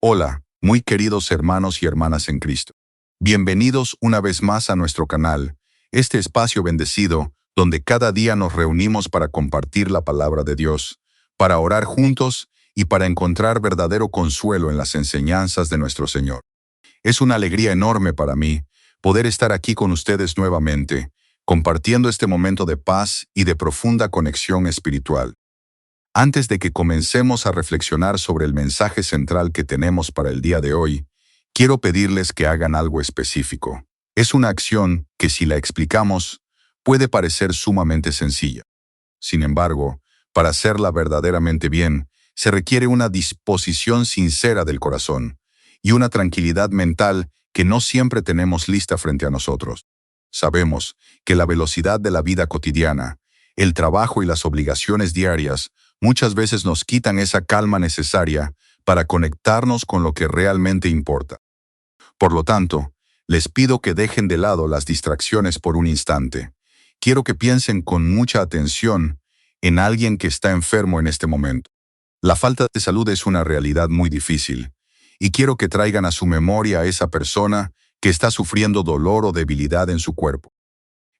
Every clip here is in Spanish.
Hola, muy queridos hermanos y hermanas en Cristo. Bienvenidos una vez más a nuestro canal, este espacio bendecido donde cada día nos reunimos para compartir la palabra de Dios, para orar juntos y para encontrar verdadero consuelo en las enseñanzas de nuestro Señor. Es una alegría enorme para mí poder estar aquí con ustedes nuevamente, compartiendo este momento de paz y de profunda conexión espiritual. Antes de que comencemos a reflexionar sobre el mensaje central que tenemos para el día de hoy, quiero pedirles que hagan algo específico. Es una acción que, si la explicamos, puede parecer sumamente sencilla. Sin embargo, para hacerla verdaderamente bien, se requiere una disposición sincera del corazón y una tranquilidad mental que no siempre tenemos lista frente a nosotros. Sabemos que la velocidad de la vida cotidiana, el trabajo y las obligaciones diarias muchas veces nos quitan esa calma necesaria para conectarnos con lo que realmente importa. Por lo tanto, les pido que dejen de lado las distracciones por un instante. Quiero que piensen con mucha atención en alguien que está enfermo en este momento. La falta de salud es una realidad muy difícil, y quiero que traigan a su memoria a esa persona que está sufriendo dolor o debilidad en su cuerpo.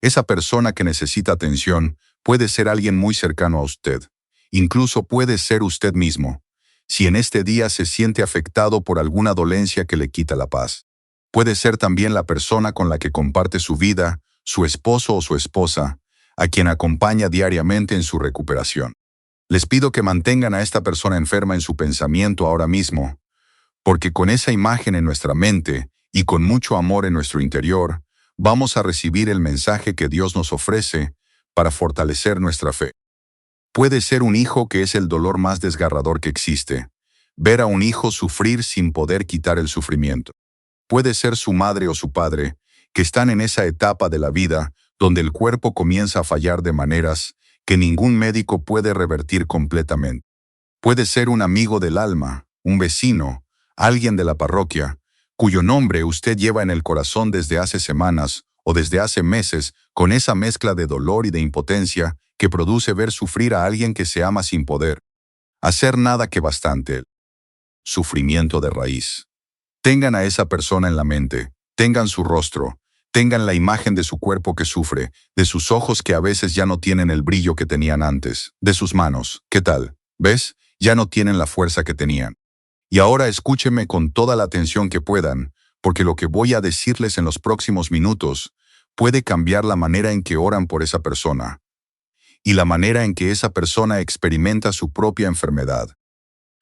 Esa persona que necesita atención puede ser alguien muy cercano a usted. Incluso puede ser usted mismo, si en este día se siente afectado por alguna dolencia que le quita la paz. Puede ser también la persona con la que comparte su vida, su esposo o su esposa, a quien acompaña diariamente en su recuperación. Les pido que mantengan a esta persona enferma en su pensamiento ahora mismo, porque con esa imagen en nuestra mente y con mucho amor en nuestro interior, vamos a recibir el mensaje que Dios nos ofrece para fortalecer nuestra fe. Puede ser un hijo que es el dolor más desgarrador que existe. Ver a un hijo sufrir sin poder quitar el sufrimiento. Puede ser su madre o su padre, que están en esa etapa de la vida donde el cuerpo comienza a fallar de maneras que ningún médico puede revertir completamente. Puede ser un amigo del alma, un vecino, alguien de la parroquia, cuyo nombre usted lleva en el corazón desde hace semanas o desde hace meses con esa mezcla de dolor y de impotencia que produce ver sufrir a alguien que se ama sin poder hacer nada que bastante. Sufrimiento de raíz. Tengan a esa persona en la mente, tengan su rostro, tengan la imagen de su cuerpo que sufre, de sus ojos que a veces ya no tienen el brillo que tenían antes, de sus manos. ¿Qué tal? ¿Ves? Ya no tienen la fuerza que tenían. Y ahora escúchenme con toda la atención que puedan, porque lo que voy a decirles en los próximos minutos puede cambiar la manera en que oran por esa persona y la manera en que esa persona experimenta su propia enfermedad.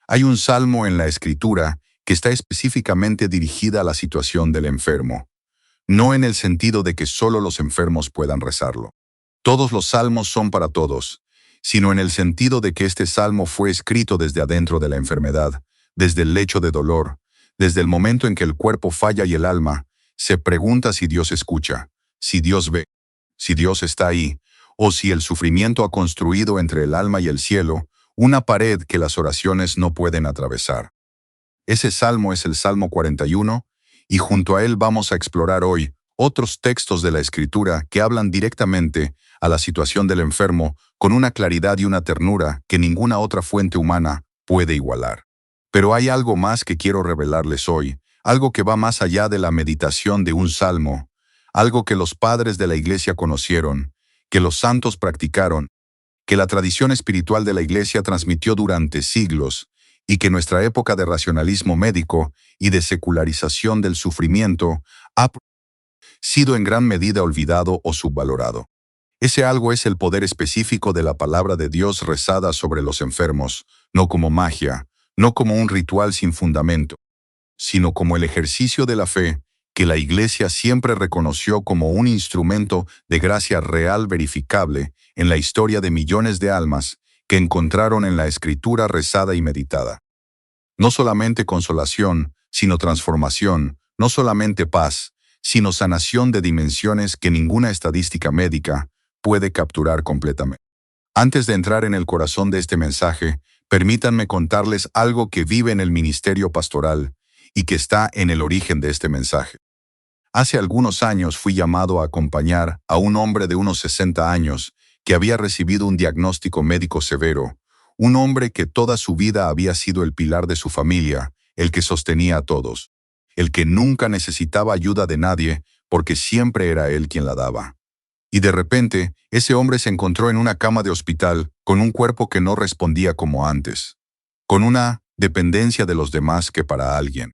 Hay un salmo en la Escritura que está específicamente dirigida a la situación del enfermo, no en el sentido de que solo los enfermos puedan rezarlo. Todos los salmos son para todos, sino en el sentido de que este salmo fue escrito desde adentro de la enfermedad, desde el lecho de dolor, desde el momento en que el cuerpo falla y el alma se pregunta si Dios escucha, si Dios ve, si Dios está ahí, o si el sufrimiento ha construido entre el alma y el cielo una pared que las oraciones no pueden atravesar. Ese salmo es el Salmo 41, y junto a él vamos a explorar hoy otros textos de la Escritura que hablan directamente a la situación del enfermo con una claridad y una ternura que ninguna otra fuente humana puede igualar. Pero hay algo más que quiero revelarles hoy, algo que va más allá de la meditación de un salmo, algo que los padres de la Iglesia conocieron, que los santos practicaron, que la tradición espiritual de la Iglesia transmitió durante siglos y que nuestra época de racionalismo médico y de secularización del sufrimiento ha sido en gran medida olvidado o subvalorado. Ese algo es el poder específico de la palabra de Dios rezada sobre los enfermos, no como magia, no como un ritual sin fundamento, sino como el ejercicio de la fe que la Iglesia siempre reconoció como un instrumento de gracia real verificable en la historia de millones de almas que encontraron en la Escritura rezada y meditada. No solamente consolación, sino transformación, no solamente paz, sino sanación de dimensiones que ninguna estadística médica puede capturar completamente. Antes de entrar en el corazón de este mensaje, permítanme contarles algo que vive en el ministerio pastoral y que está en el origen de este mensaje. Hace algunos años fui llamado a acompañar a un hombre de unos 60 años que había recibido un diagnóstico médico severo, un hombre que toda su vida había sido el pilar de su familia, el que sostenía a todos, el que nunca necesitaba ayuda de nadie porque siempre era él quien la daba. Y de repente, ese hombre se encontró en una cama de hospital con un cuerpo que no respondía como antes, con una dependencia de los demás que para alguien.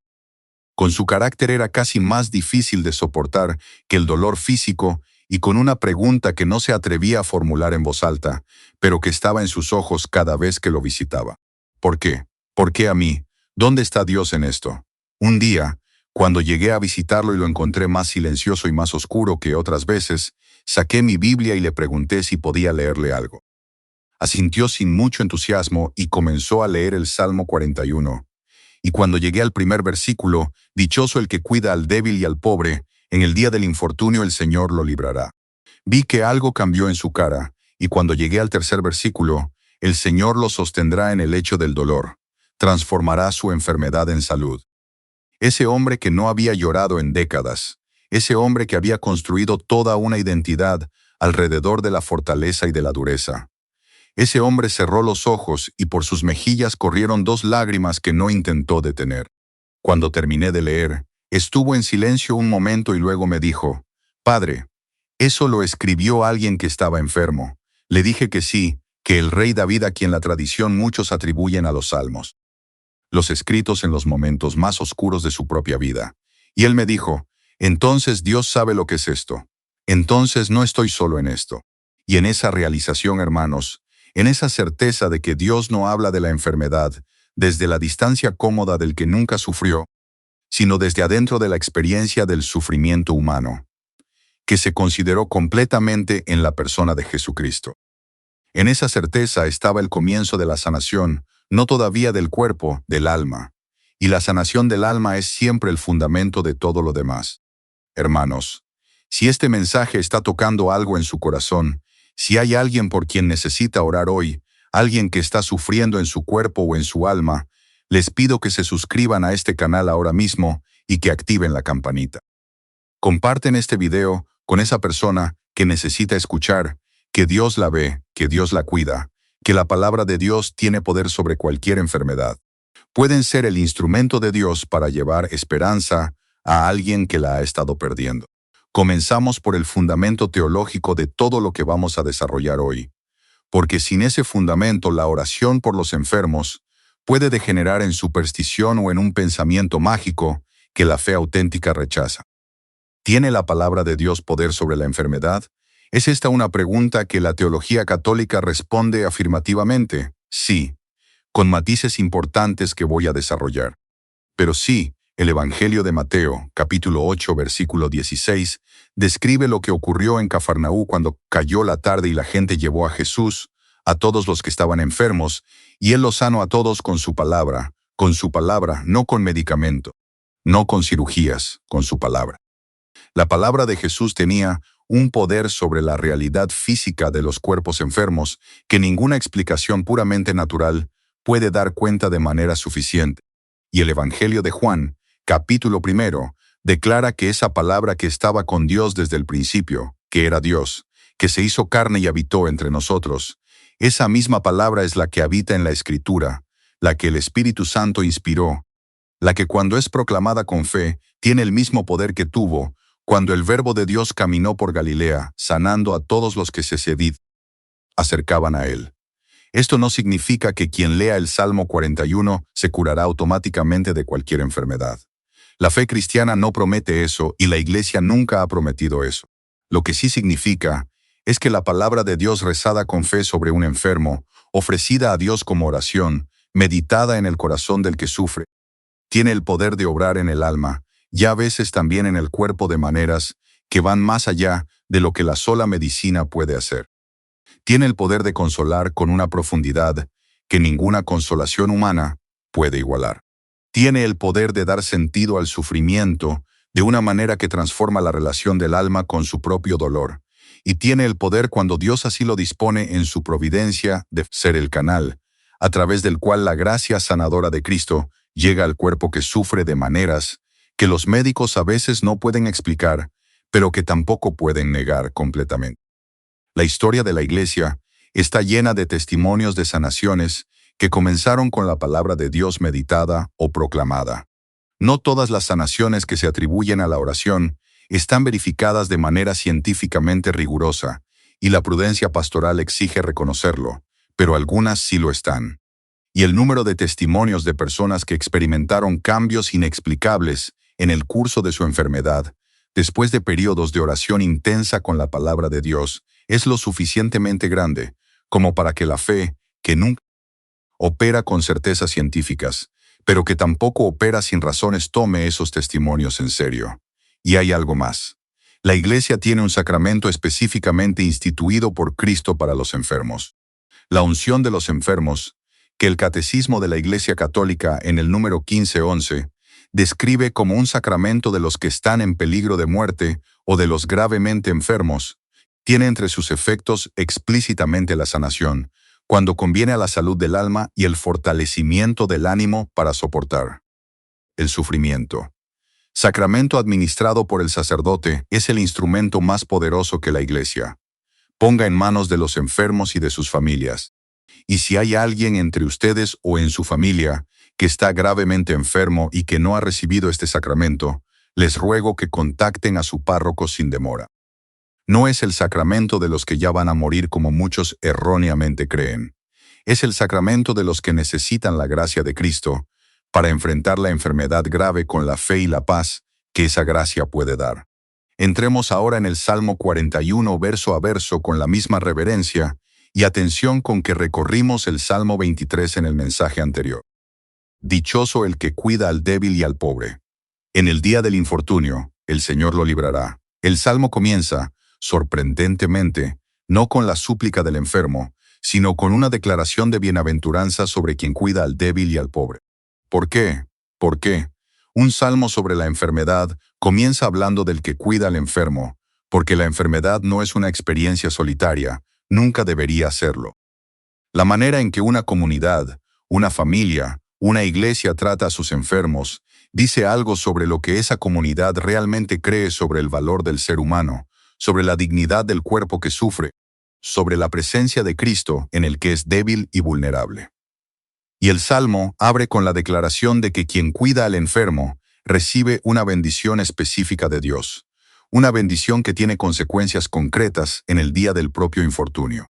Con su carácter era casi más difícil de soportar que el dolor físico y con una pregunta que no se atrevía a formular en voz alta, pero que estaba en sus ojos cada vez que lo visitaba. ¿Por qué? ¿Por qué a mí? ¿Dónde está Dios en esto? Un día, cuando llegué a visitarlo y lo encontré más silencioso y más oscuro que otras veces, saqué mi Biblia y le pregunté si podía leerle algo. Asintió sin mucho entusiasmo y comenzó a leer el Salmo 41. Y cuando llegué al primer versículo, dichoso el que cuida al débil y al pobre, en el día del infortunio el Señor lo librará. Vi que algo cambió en su cara, y cuando llegué al tercer versículo, el Señor lo sostendrá en el lecho del dolor, transformará su enfermedad en salud. Ese hombre que no había llorado en décadas, ese hombre que había construido toda una identidad alrededor de la fortaleza y de la dureza. Ese hombre cerró los ojos y por sus mejillas corrieron 2 lágrimas que no intentó detener. Cuando terminé de leer, estuvo en silencio un momento y luego me dijo, «Padre, eso lo escribió alguien que estaba enfermo». Le dije que sí, que el rey David a quien la tradición muchos atribuyen a los salmos. Los escritos en los momentos más oscuros de su propia vida. Y él me dijo, «Entonces Dios sabe lo que es esto. Entonces no estoy solo en esto». Y en esa realización, hermanos, en esa certeza de que Dios no habla de la enfermedad desde la distancia cómoda del que nunca sufrió, sino desde adentro de la experiencia del sufrimiento humano, que se consideró completamente en la persona de Jesucristo. En esa certeza estaba el comienzo de la sanación, no todavía del cuerpo, del alma. Y la sanación del alma es siempre el fundamento de todo lo demás. Hermanos, si este mensaje está tocando algo en su corazón, si hay alguien por quien necesita orar hoy, alguien que está sufriendo en su cuerpo o en su alma, les pido que se suscriban a este canal ahora mismo y que activen la campanita. Comparten este video con esa persona que necesita escuchar que Dios la ve, que Dios la cuida, que la palabra de Dios tiene poder sobre cualquier enfermedad. Pueden ser el instrumento de Dios para llevar esperanza a alguien que la ha estado perdiendo. Comenzamos por el fundamento teológico de todo lo que vamos a desarrollar hoy, porque sin ese fundamento la oración por los enfermos puede degenerar en superstición o en un pensamiento mágico que la fe auténtica rechaza. ¿Tiene la palabra de Dios poder sobre la enfermedad? ¿Es esta una pregunta que la teología católica responde afirmativamente? Sí, con matices importantes que voy a desarrollar. Pero sí, el Evangelio de Mateo, capítulo 8, versículo 16, describe lo que ocurrió en Cafarnaú cuando cayó la tarde y la gente llevó a Jesús, a todos los que estaban enfermos, y él los sanó a todos con su palabra, no con medicamento, no con cirugías, con su palabra. La palabra de Jesús tenía un poder sobre la realidad física de los cuerpos enfermos que ninguna explicación puramente natural puede dar cuenta de manera suficiente. Y el Evangelio de Juan, capítulo 1, declara que esa palabra que estaba con Dios desde el principio, que era Dios, que se hizo carne y habitó entre nosotros, esa misma palabra es la que habita en la Escritura, la que el Espíritu Santo inspiró, la que cuando es proclamada con fe, tiene el mismo poder que tuvo cuando el Verbo de Dios caminó por Galilea, sanando a todos los que se acercaban a él. Esto no significa que quien lea el Salmo 41 se curará automáticamente de cualquier enfermedad. La fe cristiana no promete eso y la Iglesia nunca ha prometido eso. Lo que sí significa es que la palabra de Dios rezada con fe sobre un enfermo, ofrecida a Dios como oración, meditada en el corazón del que sufre, tiene el poder de obrar en el alma, y a veces también en el cuerpo de maneras que van más allá de lo que la sola medicina puede hacer. Tiene el poder de consolar con una profundidad que ninguna consolación humana puede igualar. Tiene el poder de dar sentido al sufrimiento de una manera que transforma la relación del alma con su propio dolor. Y tiene el poder, cuando Dios así lo dispone en su providencia, de ser el canal, a través del cual la gracia sanadora de Cristo llega al cuerpo que sufre de maneras que los médicos a veces no pueden explicar, pero que tampoco pueden negar completamente. La historia de la Iglesia está llena de testimonios de sanaciones que comenzaron con la palabra de Dios meditada o proclamada. No todas las sanaciones que se atribuyen a la oración están verificadas de manera científicamente rigurosa, y la prudencia pastoral exige reconocerlo, pero algunas sí lo están. Y el número de testimonios de personas que experimentaron cambios inexplicables en el curso de su enfermedad, después de periodos de oración intensa con la palabra de Dios, es lo suficientemente grande como para que la fe, que nunca opera con certezas científicas, pero que tampoco opera sin razones, tome esos testimonios en serio. Y hay algo más. La Iglesia tiene un sacramento específicamente instituido por Cristo para los enfermos. La unción de los enfermos, que el Catecismo de la Iglesia Católica en el número 1511 describe como un sacramento de los que están en peligro de muerte o de los gravemente enfermos, tiene entre sus efectos explícitamente la sanación, cuando conviene a la salud del alma y el fortalecimiento del ánimo para soportar el sufrimiento. Sacramento administrado por el sacerdote es el instrumento más poderoso que la Iglesia ponga en manos de los enfermos y de sus familias. Y si hay alguien entre ustedes o en su familia que está gravemente enfermo y que no ha recibido este sacramento, les ruego que contacten a su párroco sin demora. No es el sacramento de los que ya van a morir como muchos erróneamente creen. Es el sacramento de los que necesitan la gracia de Cristo para enfrentar la enfermedad grave con la fe y la paz que esa gracia puede dar. Entremos ahora en el Salmo 41 verso a verso con la misma reverencia y atención con que recorrimos el Salmo 23 en el mensaje anterior. Dichoso el que cuida al débil y al pobre. En el día del infortunio, el Señor lo librará. El Salmo comienza, sorprendentemente, no con la súplica del enfermo, sino con una declaración de bienaventuranza sobre quien cuida al débil y al pobre. ¿Por qué? ¿Por qué? Un salmo sobre la enfermedad comienza hablando del que cuida al enfermo, porque la enfermedad no es una experiencia solitaria, nunca debería serlo. La manera en que una comunidad, una familia, una iglesia trata a sus enfermos, dice algo sobre lo que esa comunidad realmente cree sobre el valor del ser humano, sobre la dignidad del cuerpo que sufre, sobre la presencia de Cristo en el que es débil y vulnerable. Y el Salmo abre con la declaración de que quien cuida al enfermo recibe una bendición específica de Dios, una bendición que tiene consecuencias concretas en el día del propio infortunio.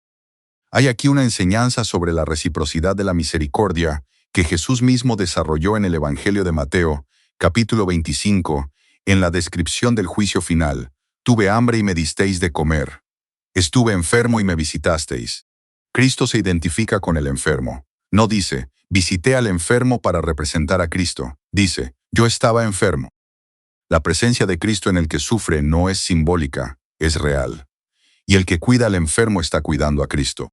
Hay aquí una enseñanza sobre la reciprocidad de la misericordia que Jesús mismo desarrolló en el Evangelio de Mateo, capítulo 25, en la descripción del juicio final. Tuve hambre y me disteis de comer. Estuve enfermo y me visitasteis. Cristo se identifica con el enfermo. No dice, visité al enfermo para representar a Cristo. Dice, yo estaba enfermo. La presencia de Cristo en el que sufre no es simbólica, es real. Y el que cuida al enfermo está cuidando a Cristo.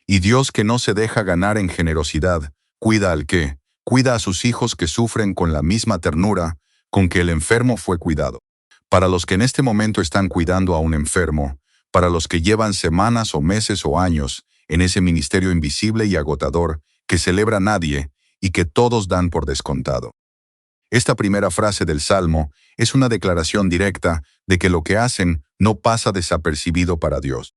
Y Dios, que no se deja ganar en generosidad, cuida al que, cuida a sus hijos que sufren con la misma ternura con que el enfermo fue cuidado. Para los que en este momento están cuidando a un enfermo, para los que llevan semanas o meses o años en ese ministerio invisible y agotador que celebra nadie y que todos dan por descontado. Esta primera frase del Salmo es una declaración directa de que lo que hacen no pasa desapercibido para Dios.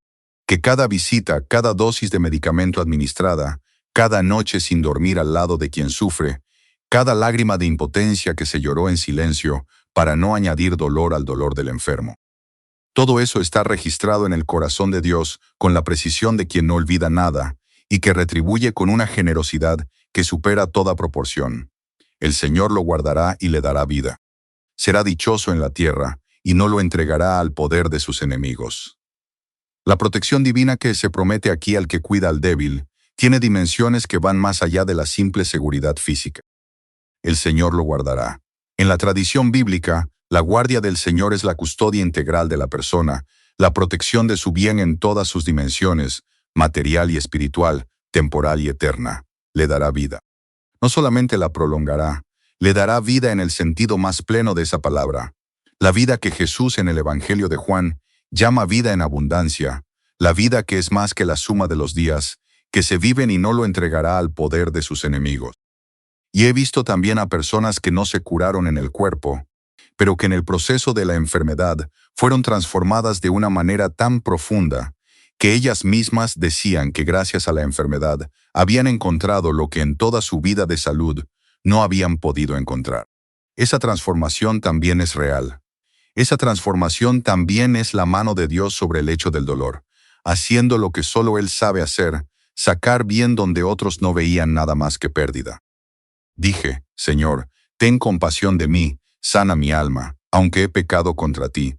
Que cada visita, cada dosis de medicamento administrada, cada noche sin dormir al lado de quien sufre, cada lágrima de impotencia que se lloró en silencio para no añadir dolor al dolor del enfermo. Todo eso está registrado en el corazón de Dios con la precisión de quien no olvida nada y que retribuye con una generosidad que supera toda proporción. El Señor lo guardará y le dará vida. Será dichoso en la tierra y no lo entregará al poder de sus enemigos. La protección divina que se promete aquí al que cuida al débil tiene dimensiones que van más allá de la simple seguridad física. El Señor lo guardará. En la tradición bíblica, la guardia del Señor es la custodia integral de la persona, la protección de su bien en todas sus dimensiones, material y espiritual, temporal y eterna. Le dará vida. No solamente la prolongará, le dará vida en el sentido más pleno de esa palabra. La vida que Jesús en el Evangelio de Juan llama vida en abundancia, la vida que es más que la suma de los días, que se viven y no lo entregará al poder de sus enemigos. Y he visto también a personas que no se curaron en el cuerpo, pero que en el proceso de la enfermedad fueron transformadas de una manera tan profunda que ellas mismas decían que gracias a la enfermedad habían encontrado lo que en toda su vida de salud no habían podido encontrar. Esa transformación también es real. Esa transformación también es la mano de Dios sobre el hecho del dolor, haciendo lo que solo Él sabe hacer, sacar bien donde otros no veían nada más que pérdida. Dije, Señor, ten compasión de mí, sana mi alma, aunque he pecado contra ti.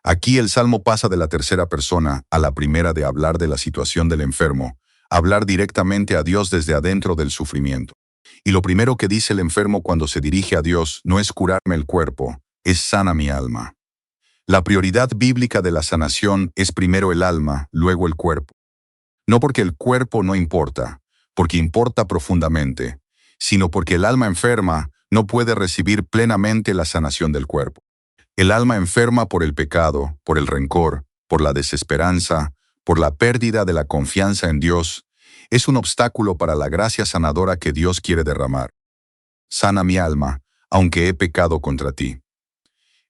Aquí el salmo pasa de la tercera persona a la primera de hablar de la situación del enfermo, hablar directamente a Dios desde adentro del sufrimiento. Y lo primero que dice el enfermo cuando se dirige a Dios no es curarme el cuerpo, es sana mi alma. La prioridad bíblica de la sanación es primero el alma, luego el cuerpo. No porque el cuerpo no importa, porque importa profundamente, sino porque el alma enferma no puede recibir plenamente la sanación del cuerpo. El alma enferma por el pecado, por el rencor, por la desesperanza, por la pérdida de la confianza en Dios, es un obstáculo para la gracia sanadora que Dios quiere derramar. Sana mi alma, aunque he pecado contra ti.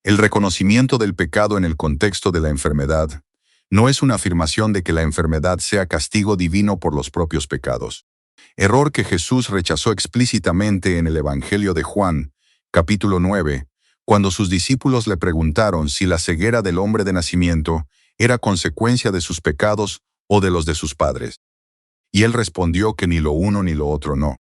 El reconocimiento del pecado en el contexto de la enfermedad no es una afirmación de que la enfermedad sea castigo divino por los propios pecados. Error que Jesús rechazó explícitamente en el Evangelio de Juan, capítulo 9, cuando sus discípulos le preguntaron si la ceguera del hombre de nacimiento era consecuencia de sus pecados o de los de sus padres. Y él respondió que ni lo uno ni lo otro no.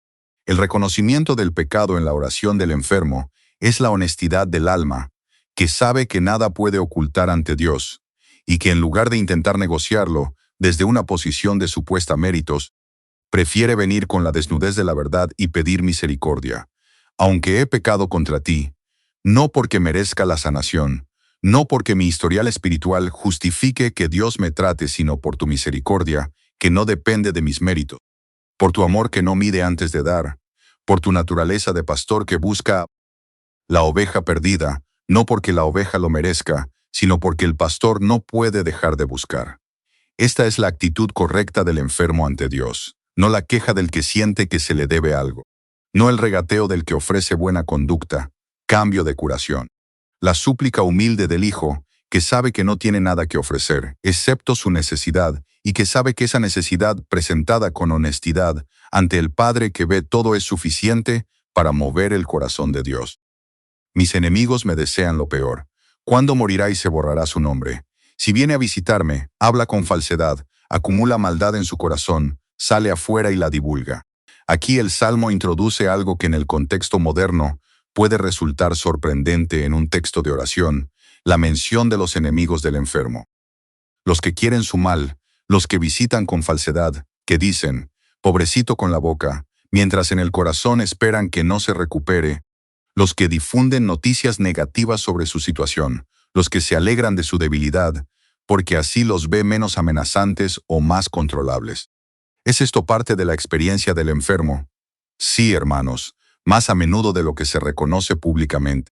El reconocimiento del pecado en la oración del enfermo es la honestidad del alma, que sabe que nada puede ocultar ante Dios, y que en lugar de intentar negociarlo desde una posición de supuesta méritos, prefiere venir con la desnudez de la verdad y pedir misericordia. Aunque he pecado contra ti, no porque merezca la sanación, no porque mi historial espiritual justifique que Dios me trate, sino por tu misericordia, que no depende de mis méritos, por tu amor que no mide antes de dar, por tu naturaleza de pastor que busca la oveja perdida, no porque la oveja lo merezca, sino porque el pastor no puede dejar de buscar. Esta es la actitud correcta del enfermo ante Dios, no la queja del que siente que se le debe algo, no el regateo del que ofrece buena conducta, cambio de curación. La súplica humilde del hijo, que sabe que no tiene nada que ofrecer, excepto su necesidad, y que sabe que esa necesidad presentada con honestidad ante el Padre que ve todo es suficiente para mover el corazón de Dios. Mis enemigos me desean lo peor. ¿Cuándo morirá y se borrará su nombre? Si viene a visitarme, habla con falsedad, acumula maldad en su corazón, sale afuera y la divulga. Aquí el Salmo introduce algo que en el contexto moderno puede resultar sorprendente en un texto de oración, la mención de los enemigos del enfermo. Los que quieren su mal, los que visitan con falsedad, que dicen, pobrecito con la boca, mientras en el corazón esperan que no se recupere, los que difunden noticias negativas sobre su situación, los que se alegran de su debilidad, porque así los ve menos amenazantes o más controlables. ¿Es esto parte de la experiencia del enfermo? Sí, hermanos, más a menudo de lo que se reconoce públicamente.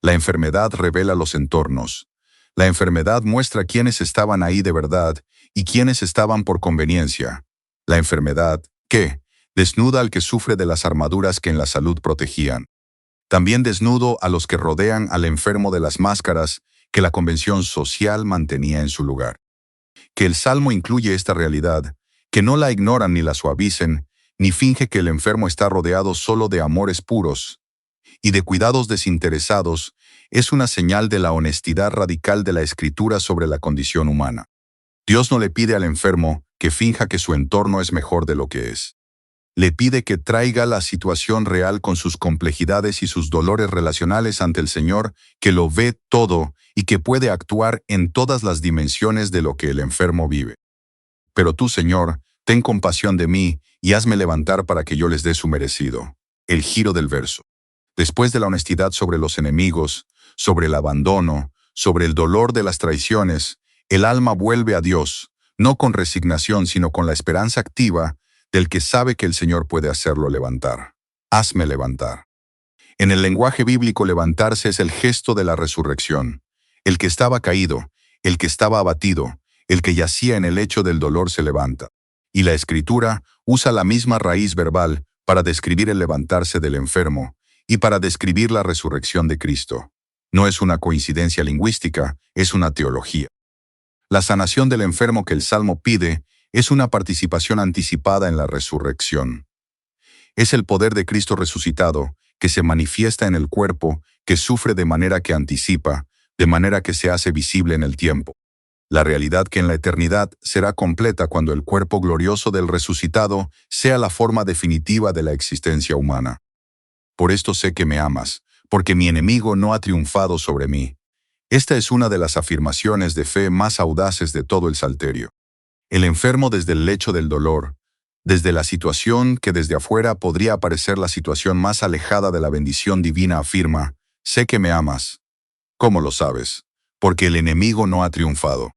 La enfermedad revela los entornos. La enfermedad muestra quiénes estaban ahí de verdad y quiénes estaban por conveniencia. La enfermedad, ¿qué? Desnuda al que sufre de las armaduras que en la salud protegían. También desnudo a los que rodean al enfermo de las máscaras que la convención social mantenía en su lugar. Que el Salmo incluye esta realidad, que no la ignoran ni la suavicen, ni finge que el enfermo está rodeado solo de amores puros y de cuidados desinteresados, es una señal de la honestidad radical de la Escritura sobre la condición humana. Dios no le pide al enfermo que finja que su entorno es mejor de lo que es. Le pide que traiga la situación real con sus complejidades y sus dolores relacionales ante el Señor, que lo ve todo y que puede actuar en todas las dimensiones de lo que el enfermo vive. Pero tú, Señor, ten compasión de mí y hazme levantar para que yo les dé su merecido. El giro del verso. Después de la honestidad sobre los enemigos, sobre el abandono, sobre el dolor de las traiciones, el alma vuelve a Dios, no con resignación, sino con la esperanza activa del que sabe que el Señor puede hacerlo levantar. Hazme levantar. En el lenguaje bíblico, levantarse es el gesto de la resurrección. El que estaba caído, el que estaba abatido, el que yacía en el lecho del dolor se levanta. Y la Escritura usa la misma raíz verbal para describir el levantarse del enfermo y para describir la resurrección de Cristo. No es una coincidencia lingüística, es una teología. La sanación del enfermo que el Salmo pide es una participación anticipada en la resurrección. Es el poder de Cristo resucitado que se manifiesta en el cuerpo, que sufre de manera que anticipa, de manera que se hace visible en el tiempo. La realidad que en la eternidad será completa cuando el cuerpo glorioso del resucitado sea la forma definitiva de la existencia humana. Por esto sé que me amas, porque mi enemigo no ha triunfado sobre mí. Esta es una de las afirmaciones de fe más audaces de todo el Salterio. El enfermo desde el lecho del dolor, desde la situación que desde afuera podría parecer la situación más alejada de la bendición divina, afirma: sé que me amas. ¿Cómo lo sabes? Porque el enemigo no ha triunfado.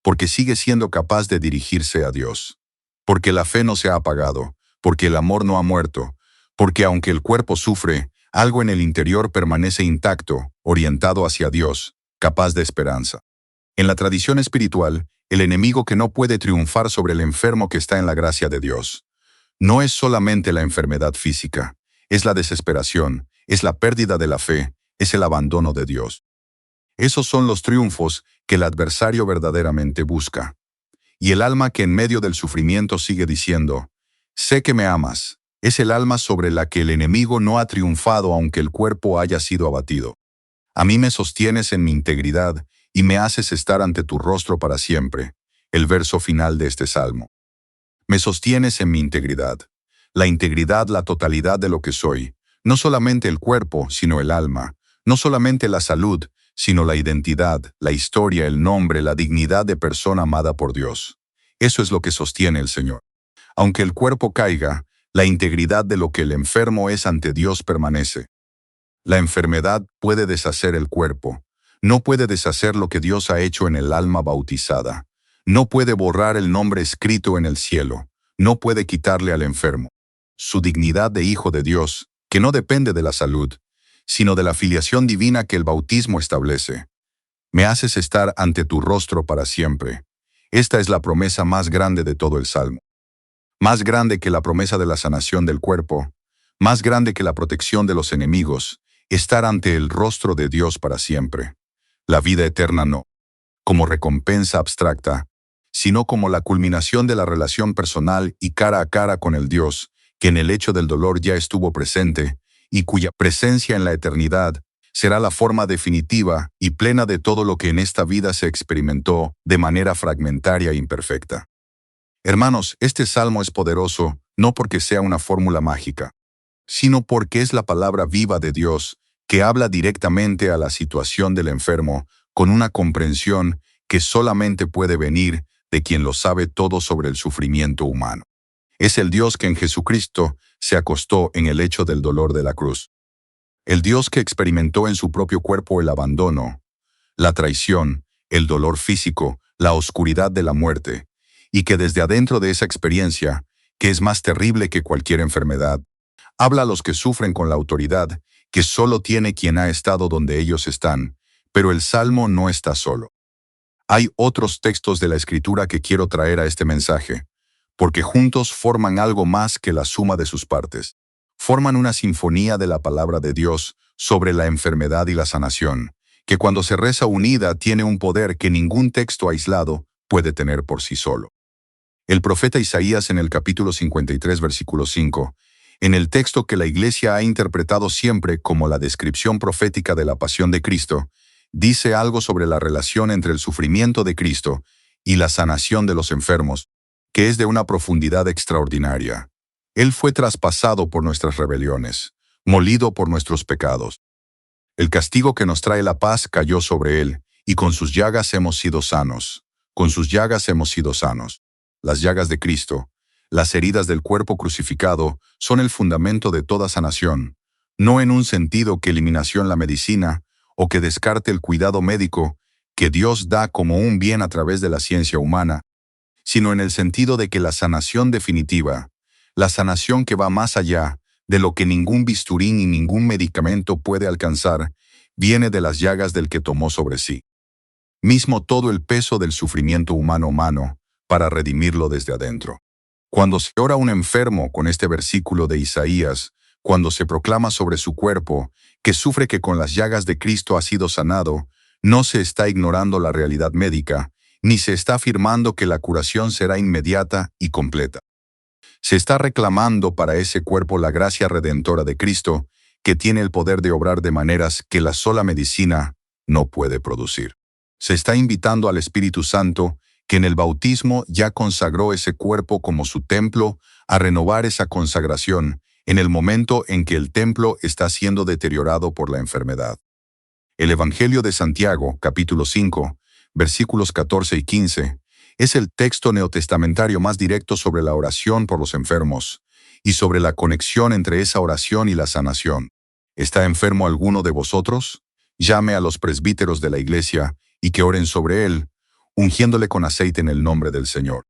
Porque sigue siendo capaz de dirigirse a Dios. Porque la fe no se ha apagado. Porque el amor no ha muerto. Porque aunque el cuerpo sufre, algo en el interior permanece intacto, orientado hacia Dios, capaz de esperanza. En la tradición espiritual, el enemigo que no puede triunfar sobre el enfermo que está en la gracia de Dios. No es solamente la enfermedad física, es la desesperación, es la pérdida de la fe, es el abandono de Dios. Esos son los triunfos que el adversario verdaderamente busca. Y el alma que en medio del sufrimiento sigue diciendo: sé que me amas, es el alma sobre la que el enemigo no ha triunfado aunque el cuerpo haya sido abatido. A mí me sostienes en mi integridad y me haces estar ante tu rostro para siempre. El verso final de este salmo. Me sostienes en mi integridad. La integridad, la totalidad de lo que soy. No solamente el cuerpo, sino el alma. No solamente la salud, sino la identidad, la historia, el nombre, la dignidad de persona amada por Dios. Eso es lo que sostiene el Señor. Aunque el cuerpo caiga, la integridad de lo que el enfermo es ante Dios permanece. La enfermedad puede deshacer el cuerpo. No puede deshacer lo que Dios ha hecho en el alma bautizada. No puede borrar el nombre escrito en el cielo. No puede quitarle al enfermo su dignidad de hijo de Dios, que no depende de la salud, sino de la filiación divina que el bautismo establece. Me haces estar ante tu rostro para siempre. Esta es la promesa más grande de todo el Salmo. Más grande que la promesa de la sanación del cuerpo, más grande que la protección de los enemigos, estar ante el rostro de Dios para siempre. La vida eterna no como recompensa abstracta, sino como la culminación de la relación personal y cara a cara con el Dios, que en el hecho del dolor ya estuvo presente, y cuya presencia en la eternidad será la forma definitiva y plena de todo lo que en esta vida se experimentó de manera fragmentaria e imperfecta. Hermanos, este salmo es poderoso no porque sea una fórmula mágica, sino porque es la palabra viva de Dios que habla directamente a la situación del enfermo con una comprensión que solamente puede venir de quien lo sabe todo sobre el sufrimiento humano. Es el Dios que en Jesucristo se acostó en el lecho del dolor de la cruz. El Dios que experimentó en su propio cuerpo el abandono, la traición, el dolor físico, la oscuridad de la muerte, y que desde adentro de esa experiencia, que es más terrible que cualquier enfermedad, habla a los que sufren con la autoridad que solo tiene quien ha estado donde ellos están, pero el Salmo no está solo. Hay otros textos de la Escritura que quiero traer a este mensaje, porque juntos forman algo más que la suma de sus partes. Forman una sinfonía de la palabra de Dios sobre la enfermedad y la sanación, que cuando se reza unida tiene un poder que ningún texto aislado puede tener por sí solo. El profeta Isaías en el capítulo 53, versículo 5, en el texto que la Iglesia ha interpretado siempre como la descripción profética de la pasión de Cristo, dice algo sobre la relación entre el sufrimiento de Cristo y la sanación de los enfermos, que es de una profundidad extraordinaria. Él fue traspasado por nuestras rebeliones, molido por nuestros pecados. El castigo que nos trae la paz cayó sobre él, y con sus llagas hemos sido sanos. Con sus llagas hemos sido sanos. Las llagas de Cristo, las heridas del cuerpo crucificado, son el fundamento de toda sanación, no en un sentido que eliminación la medicina o que descarte el cuidado médico que Dios da como un bien a través de la ciencia humana, sino en el sentido de que la sanación definitiva, la sanación que va más allá de lo que ningún bisturí ni ningún medicamento puede alcanzar, viene de las llagas del que tomó sobre sí mismo todo el peso del sufrimiento humano para redimirlo desde adentro. Cuando se ora a un enfermo con este versículo de Isaías, cuando se proclama sobre su cuerpo que sufre que con las llagas de Cristo ha sido sanado, no se está ignorando la realidad médica, ni se está afirmando que la curación será inmediata y completa. Se está reclamando para ese cuerpo la gracia redentora de Cristo, que tiene el poder de obrar de maneras que la sola medicina no puede producir. Se está invitando al Espíritu Santo, que en el bautismo ya consagró ese cuerpo como su templo, a renovar esa consagración en el momento en que el templo está siendo deteriorado por la enfermedad. El Evangelio de Santiago, capítulo 5, versículos 14 y 15, es el texto neotestamentario más directo sobre la oración por los enfermos y sobre la conexión entre esa oración y la sanación. ¿Está enfermo alguno de vosotros? Llame a los presbíteros de la iglesia y que oren sobre él, ungiéndole con aceite en el nombre del Señor.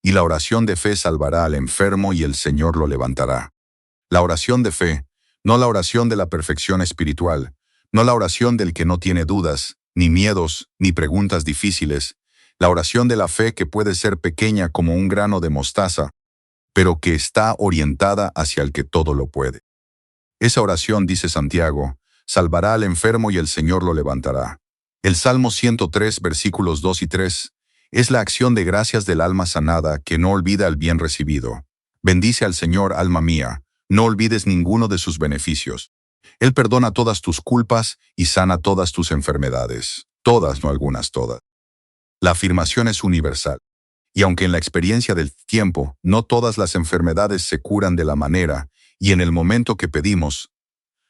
Y la oración de fe salvará al enfermo y el Señor lo levantará. La oración de fe, no la oración de la perfección espiritual, no la oración del que no tiene dudas, ni miedos, ni preguntas difíciles, la oración de la fe que puede ser pequeña como un grano de mostaza, pero que está orientada hacia el que todo lo puede. Esa oración, dice Santiago, salvará al enfermo y el Señor lo levantará. El Salmo 103, versículos 2 y 3, es la acción de gracias del alma sanada que no olvida el bien recibido. Bendice al Señor, alma mía, no olvides ninguno de sus beneficios. Él perdona todas tus culpas y sana todas tus enfermedades. Todas, no algunas, todas. La afirmación es universal. Y aunque en la experiencia del tiempo no todas las enfermedades se curan de la manera y en el momento que pedimos,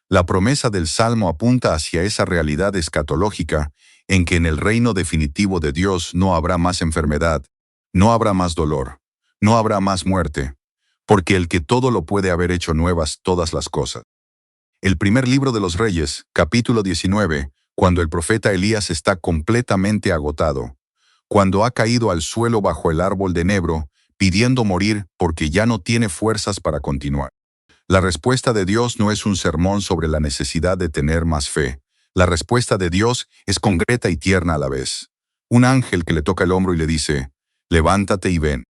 la promesa del Salmo apunta hacia esa realidad escatológica en que en el reino definitivo de Dios no habrá más enfermedad, no habrá más dolor, no habrá más muerte, porque el que todo lo puede haber hecho nuevas todas las cosas. El primer libro de los Reyes, capítulo 19, cuando el profeta Elías está completamente agotado, cuando ha caído al suelo bajo el árbol de enebro, pidiendo morir porque ya no tiene fuerzas para continuar. La respuesta de Dios no es un sermón sobre la necesidad de tener más fe. La respuesta de Dios es concreta y tierna a la vez. Un ángel que le toca el hombro y le dice, «Levántate y ven».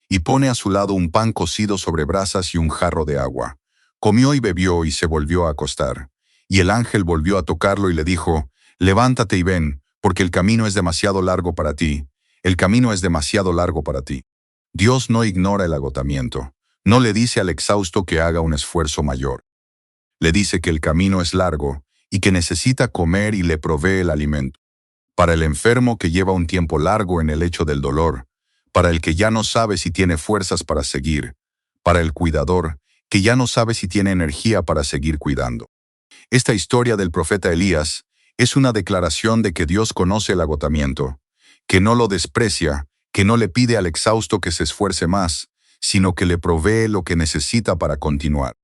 Y pone a su lado un pan cocido sobre brasas y un jarro de agua. Comió y bebió y se volvió a acostar. Y el ángel volvió a tocarlo y le dijo, «Levántate y ven, porque el camino es demasiado largo para ti. El camino es demasiado largo para ti». Dios no ignora el agotamiento. No le dice al exhausto que haga un esfuerzo mayor. Le dice que el camino es largo y que necesita comer y le provee el alimento. Para el enfermo que lleva un tiempo largo en el lecho del dolor, para el que ya no sabe si tiene fuerzas para seguir, para el cuidador que ya no sabe si tiene energía para seguir cuidando. Esta historia del profeta Elías es una declaración de que Dios conoce el agotamiento, que no lo desprecia, que no le pide al exhausto que se esfuerce más, sino que le provee lo que necesita para continuar.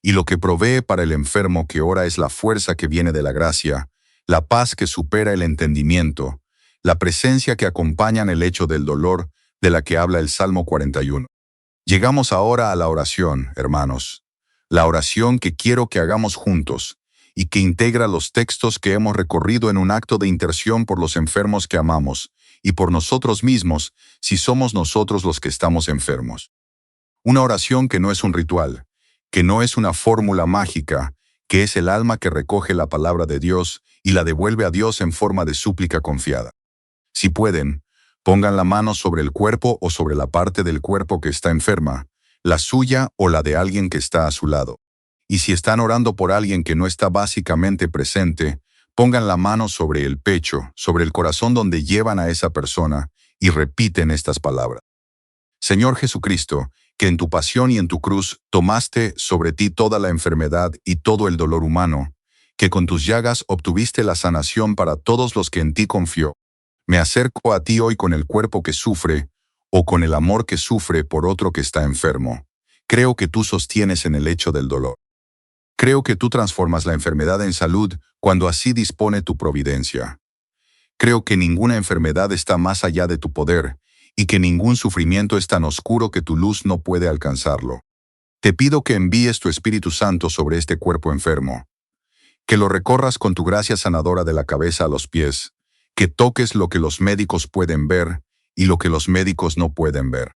Y lo que provee para el enfermo que ora es la fuerza que viene de la gracia, la paz que supera el entendimiento, la presencia que acompaña en el hecho del dolor de la que habla el Salmo 41. Llegamos ahora a la oración, hermanos, la oración que quiero que hagamos juntos y que integra los textos que hemos recorrido en un acto de intercesión por los enfermos que amamos y por nosotros mismos si somos nosotros los que estamos enfermos. Una oración que no es un ritual, que no es una fórmula mágica, que es el alma que recoge la palabra de Dios y la devuelve a Dios en forma de súplica confiada. Si pueden, pongan la mano sobre el cuerpo o sobre la parte del cuerpo que está enferma, la suya o la de alguien que está a su lado. Y si están orando por alguien que no está básicamente presente, pongan la mano sobre el pecho, sobre el corazón donde llevan a esa persona, y repiten estas palabras. Señor Jesucristo, que en tu pasión y en tu cruz tomaste sobre ti toda la enfermedad y todo el dolor humano, que con tus llagas obtuviste la sanación para todos los que en ti confió. Me acerco a ti hoy con el cuerpo que sufre, o con el amor que sufre por otro que está enfermo. Creo que tú sostienes en el lecho del dolor. Creo que tú transformas la enfermedad en salud cuando así dispone tu providencia. Creo que ninguna enfermedad está más allá de tu poder, y que ningún sufrimiento es tan oscuro que tu luz no puede alcanzarlo. Te pido que envíes tu Espíritu Santo sobre este cuerpo enfermo, que lo recorras con tu gracia sanadora de la cabeza a los pies, que toques lo que los médicos pueden ver y lo que los médicos no pueden ver,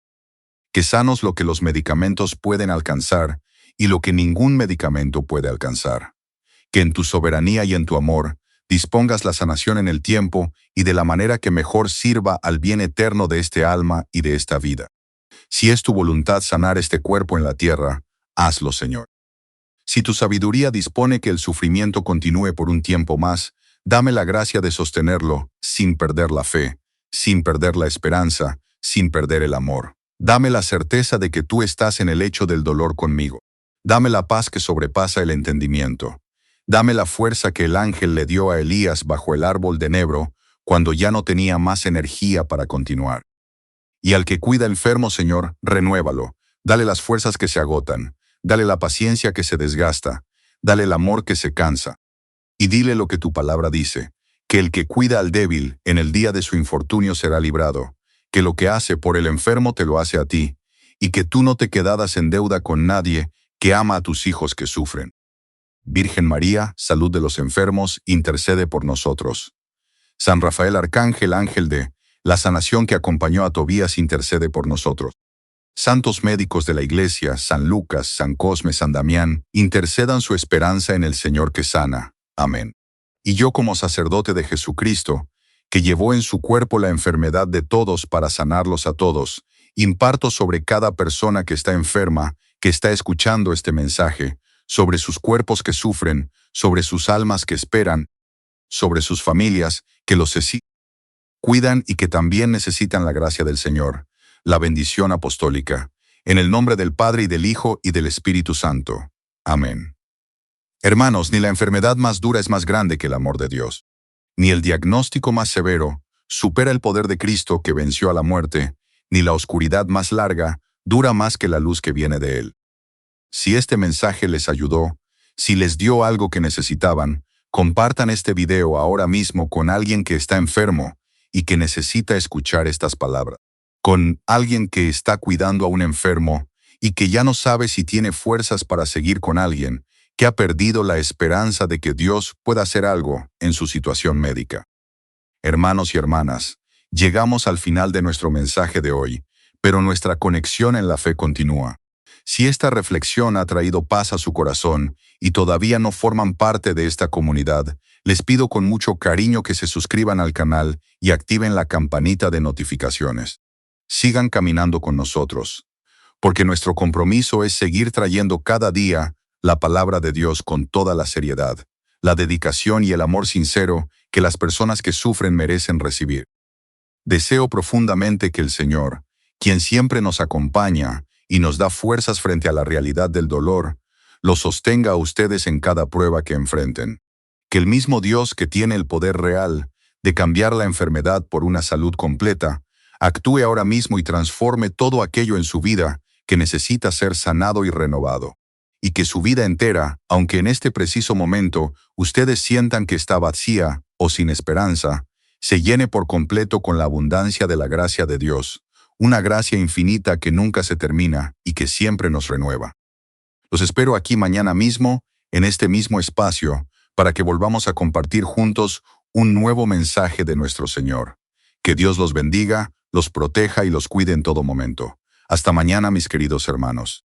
que sanos lo que los medicamentos pueden alcanzar y lo que ningún medicamento puede alcanzar, que en tu soberanía y en tu amor dispongas la sanación en el tiempo y de la manera que mejor sirva al bien eterno de este alma y de esta vida. Si es tu voluntad sanar este cuerpo en la tierra, hazlo, Señor. Si tu sabiduría dispone que el sufrimiento continúe por un tiempo más, dame la gracia de sostenerlo sin perder la fe, sin perder la esperanza, sin perder el amor. Dame la certeza de que tú estás en el hecho del dolor conmigo. Dame la paz que sobrepasa el entendimiento. Dame la fuerza que el ángel le dio a Elías bajo el árbol de enebro cuando ya no tenía más energía para continuar. Y al que cuida enfermo, Señor, renuévalo. Dale las fuerzas que se agotan. Dale la paciencia que se desgasta. Dale el amor que se cansa. Y dile lo que tu palabra dice, que el que cuida al débil en el día de su infortunio será librado, que lo que hace por el enfermo te lo hace a ti, y que tú no te quedadas en deuda con nadie que ama a tus hijos que sufren. Virgen María, salud de los enfermos, intercede por nosotros. San Rafael Arcángel, ángel de la sanación que acompañó a Tobías, intercede por nosotros. Santos médicos de la Iglesia, San Lucas, San Cosme, San Damián, intercedan su esperanza en el Señor que sana. Amén. Y yo como sacerdote de Jesucristo, que llevó en su cuerpo la enfermedad de todos para sanarlos a todos, imparto sobre cada persona que está enferma, que está escuchando este mensaje, sobre sus cuerpos que sufren, sobre sus almas que esperan, sobre sus familias que los cuidan y que también necesitan la gracia del Señor, la bendición apostólica, en el nombre del Padre y del Hijo y del Espíritu Santo. Amén. Hermanos, ni la enfermedad más dura es más grande que el amor de Dios, ni el diagnóstico más severo supera el poder de Cristo que venció a la muerte, ni la oscuridad más larga dura más que la luz que viene de Él. Si este mensaje les ayudó, si les dio algo que necesitaban, compartan este video ahora mismo con alguien que está enfermo y que necesita escuchar estas palabras. Con alguien que está cuidando a un enfermo y que ya no sabe si tiene fuerzas para seguir con alguien, que ha perdido la esperanza de que Dios pueda hacer algo en su situación médica. Hermanos y hermanas, llegamos al final de nuestro mensaje de hoy, pero nuestra conexión en la fe continúa. Si esta reflexión ha traído paz a su corazón y todavía no forman parte de esta comunidad, les pido con mucho cariño que se suscriban al canal y activen la campanita de notificaciones. Sigan caminando con nosotros, porque nuestro compromiso es seguir trayendo cada día la palabra de Dios con toda la seriedad, la dedicación y el amor sincero que las personas que sufren merecen recibir. Deseo profundamente que el Señor, quien siempre nos acompaña y nos da fuerzas frente a la realidad del dolor, los sostenga a ustedes en cada prueba que enfrenten. Que el mismo Dios que tiene el poder real de cambiar la enfermedad por una salud completa, actúe ahora mismo y transforme todo aquello en su vida que necesita ser sanado y renovado. Y que su vida entera, aunque en este preciso momento ustedes sientan que está vacía o sin esperanza, se llene por completo con la abundancia de la gracia de Dios, una gracia infinita que nunca se termina y que siempre nos renueva. Los espero aquí mañana mismo, en este mismo espacio, para que volvamos a compartir juntos un nuevo mensaje de nuestro Señor. Que Dios los bendiga, los proteja y los cuide en todo momento. Hasta mañana, mis queridos hermanos.